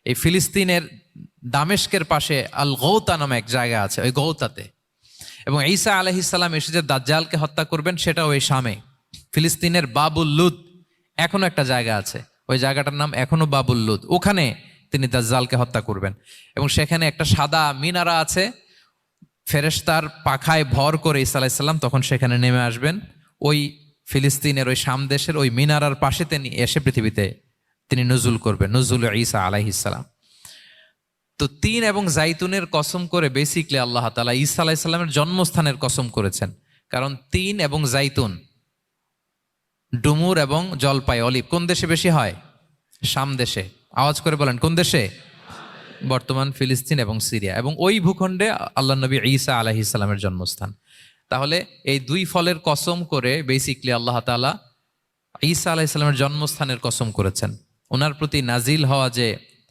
এই ফিলিস্তিনের দামেস্কের পাশে আল গৌতা নামে এক জায়গা আছে, ওই গৌতাতে। এবং ঈসা আলাইহিস সালাম এসে যে দাজ্জালকে হত্যা করবেন সেটাও ওই শামে। ফিলিস্তিনের বাবুল লুদ এখনো একটা জায়গা আছে, ওই জায়গাটার নাম এখনো বাবুল লুদ, ওখানে তিনি দাজ্জালকে হত্যা করবেন। এবং সেখানে একটা সাদা মিনারা আছে, ফেরেশতার পাখায় ভর করে ঈসা আলাইহিস সালাম তখন সেখানে নেমে আসবেন। ওই ফিলিস্তিনের ওই শাম দেশের ওই মিনারার পাশে তিনি এসে পৃথিবীতে তিনি নজুল করবেন, নজুল ঈসা আলাইহিস সালাম। তো তিন এবং জাইতুনের কসম করে বেসিকলি আল্লাহ তাআলা ঈসা আলাইহিস সালামের জন্মস্থানের কসম করেছেন। কারণ তিন এবং জাইতুন, ডুমুর এবং জলপাই, অলিভ কোন দেশে বেশি হয়? শাম দেশে। আওয়াজ করে বলেন কোন দেশে? বর্তমান ফিলিস্তিন এবং সিরিয়া, এবং ওই ভূখণ্ডে আল্লাহ নবী ঈসা আলাইহিস সালামের জন্মস্থান। তাহলে এই দুই ফলের কসম করে বেসিকলি আল্লাহ তাআলা ঈসা আলাইহিস সালামের জন্মস্থানের কসম করেছেন। ওনার প্রতি নাজিল হওয়া যে